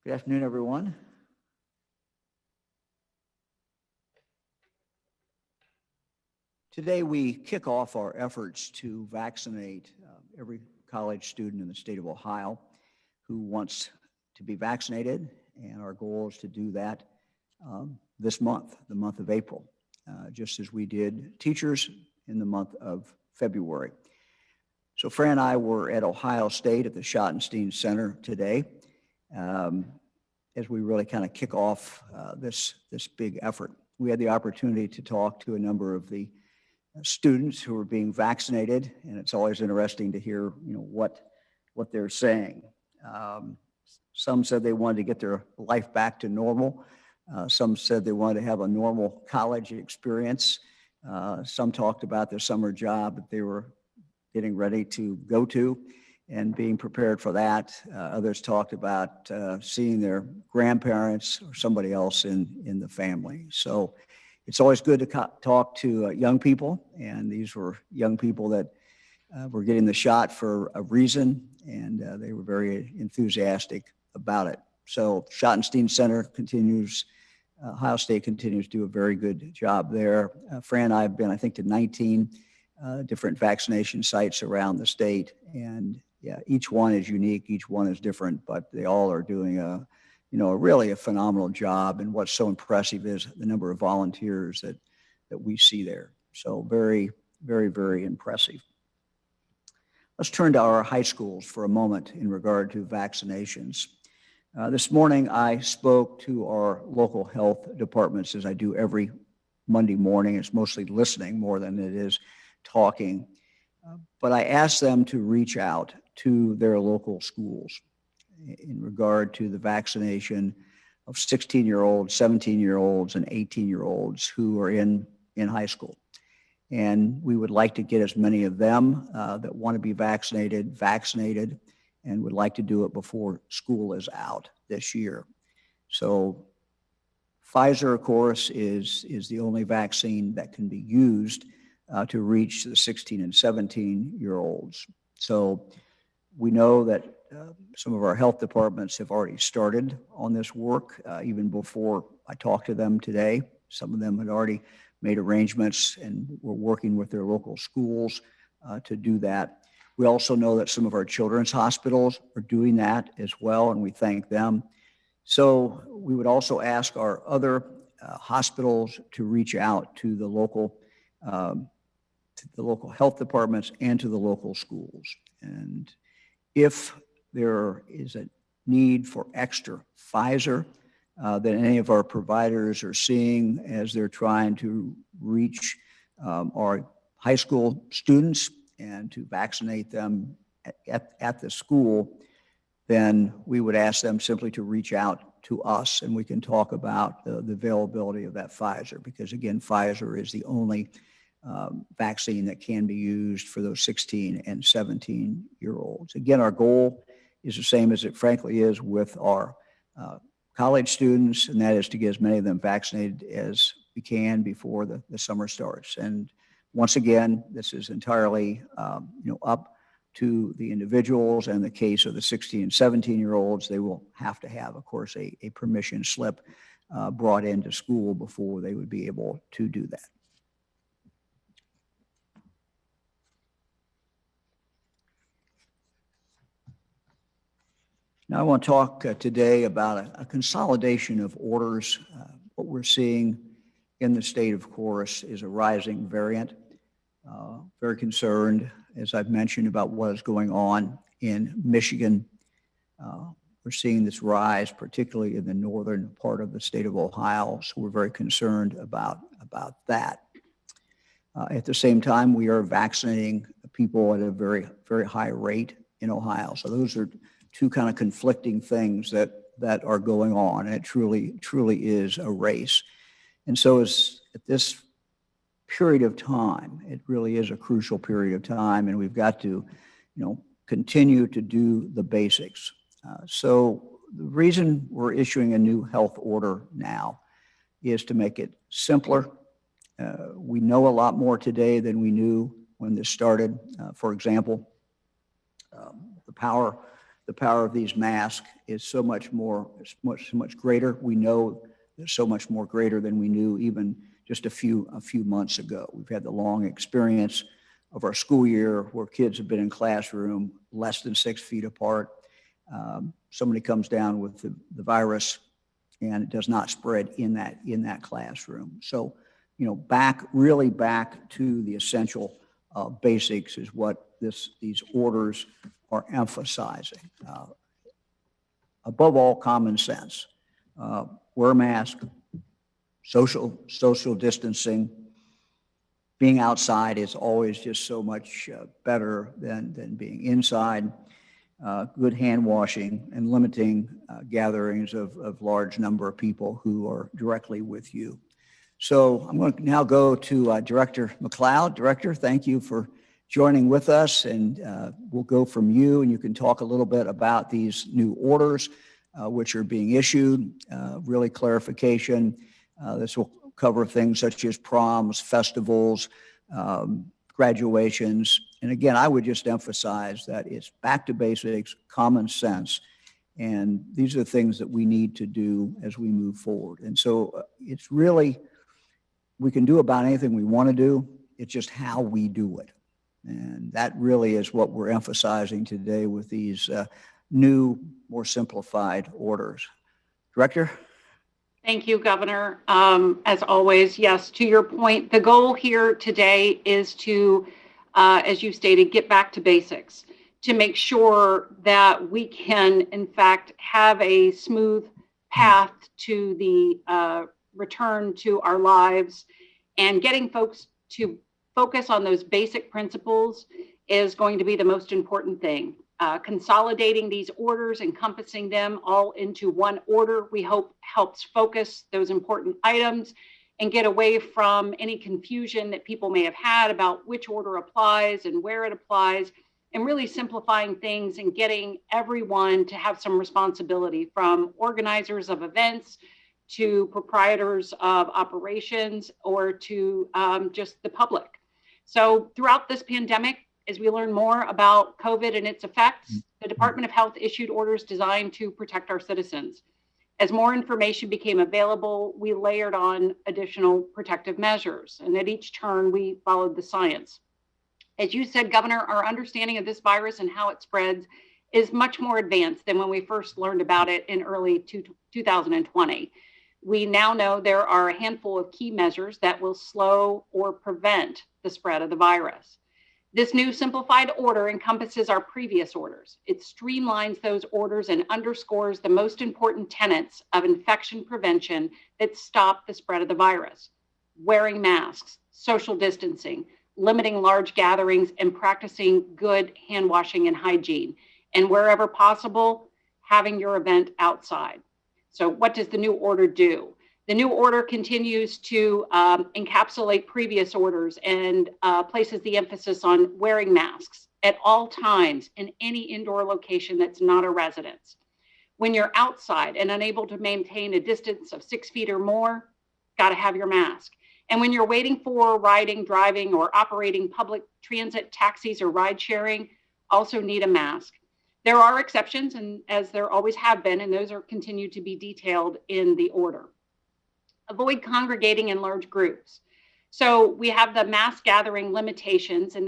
Good afternoon, everyone. Today, we kick off our efforts to vaccinate every college student in the state of Ohio who wants to be vaccinated, and our goal is to do that this month, the month of April, just as we did teachers in the month of February. So Fran and I were at Ohio State at the Schottenstein Center today as we really kind of kick off this big effort. We had the opportunity to talk to a number of the students who are being vaccinated, and it's always interesting to hear, what they're saying. Some said they wanted to get their life back to normal. Some said they wanted to have a normal college experience. Some talked about their summer job that they were getting ready to go to and being prepared for that. Others talked about seeing their grandparents or somebody else in the family. So it's always good to talk to young people, and these were young people that were getting the shot for a reason, and they were very enthusiastic about it. So Schottenstein Center continues, Ohio State continues to do a very good job there. Fran and I have been, I think, to 19 different vaccination sites around the state, and yeah, each one is unique, each one is different, but they all are doing a really a phenomenal job. And what's so impressive is the number of volunteers that we see there. So very, very, very impressive. Let's turn to our high schools for a moment in regard to vaccinations. This morning, I spoke to our local health departments, as I do every Monday morning. It's mostly listening more than it is talking. But I asked them to reach out to their local schools in regard to the vaccination of 16-year-olds, 17-year-olds, and 18-year-olds who are in high school. And we would like to get as many of them that want to be vaccinated, and would like to do it before school is out this year. So Pfizer, of course, is the only vaccine that can be used to reach the 16 and 17-year-olds. So we know that some of our health departments have already started on this work even before I talked to them today. Some of them had already made arrangements and were working with their local schools to do that. We also know that some of our children's hospitals are doing that as well, and we thank them. So we would also ask our other hospitals to reach out to the local health departments and to the local schools. And if there is a need for extra Pfizer that any of our providers are seeing as they're trying to reach our high school students and to vaccinate them at the school, then we would ask them simply to reach out to us, and we can talk about the availability of that Pfizer, because again, Pfizer is the only vaccine that can be used for those 16 and 17-year-olds. Again, our goal is the same as it frankly is with our college students, and that is to get as many of them vaccinated as we can before the summer starts. And once again, this is entirely up to the individuals. And in the case of the 16 and 17-year-olds, they will have to have, of course, a permission slip brought into school before they would be able to do that. Now I want to talk today about a consolidation of orders. What we're seeing in the state, of course, is a rising variant. Very concerned, as I've mentioned, about what is going on in Michigan. We're seeing this rise, particularly in the northern part of the state of Ohio, so we're very concerned about that. At the same time, we are vaccinating people at a very, very high rate in Ohio. So those are two kind of conflicting things that are going on, and it truly is a race. And so at this period of time, it really is a crucial period of time, and we've got to, continue to do the basics. So the reason we're issuing a new health order now is to make it simpler. We know a lot more today than we knew when this started. For example, the power the power of these masks is so much more, much greater. We know it's so much more greater than we knew even just a few months ago. We've had the long experience of our school year where kids have been in classroom less than 6 feet apart. Somebody comes down with the virus and it does not spread in that classroom. So, really back to the essential basics is what these orders are emphasizing. Above all, common sense. Wear a mask, social distancing. Being outside is always just so much better than being inside. Good hand washing and limiting gatherings of large number of people who are directly with you. So I'm going to now go to Director McLeod. Director, thank you for joining with us, and we'll go from you, and you can talk a little bit about these new orders which are being issued, really clarification. This will cover things such as proms, festivals, graduations. And again, I would just emphasize that it's back to basics, common sense, and these are the things that we need to do as we move forward. And so it's really, we can do about anything we want to do. It's just how we do it. And that really is what we're emphasizing today with these new, more simplified orders. Director? Thank you, Governor. As always, yes, to your point, the goal here today is to, as you stated, get back to basics, to make sure that we can, in fact, have a smooth path to the return to our lives, and getting folks to focus on those basic principles is going to be the most important thing. Consolidating these orders, encompassing them all into one order, we hope helps focus those important items and get away from any confusion that people may have had about which order applies and where it applies, and really simplifying things and getting everyone to have some responsibility, from organizers of events to proprietors of operations, or to just the public. So throughout this pandemic, as we learn more about COVID and its effects, the Department of Health issued orders designed to protect our citizens. As more information became available, we layered on additional protective measures, and at each turn, we followed the science. As you said, Governor, our understanding of this virus and how it spreads is much more advanced than when we first learned about it in early 2020. We now know there are a handful of key measures that will slow or prevent the spread of the virus. This new simplified order encompasses our previous orders. It streamlines those orders and underscores the most important tenets of infection prevention that stop the spread of the virus: wearing masks, social distancing, limiting large gatherings, and practicing good hand washing and hygiene. And wherever possible, having your event outside. So what does the new order do? The new order continues to encapsulate previous orders and places the emphasis on wearing masks at all times in any indoor location that's not a residence. When you're outside and unable to maintain a distance of 6 feet or more, got to have your mask. And when you're waiting for riding, driving, or operating public transit, taxis, or ride sharing, also need a mask. There are exceptions, and as there always have been, and those are continued to be detailed in the order. Avoid congregating in large groups. So we have the mass gathering limitations, and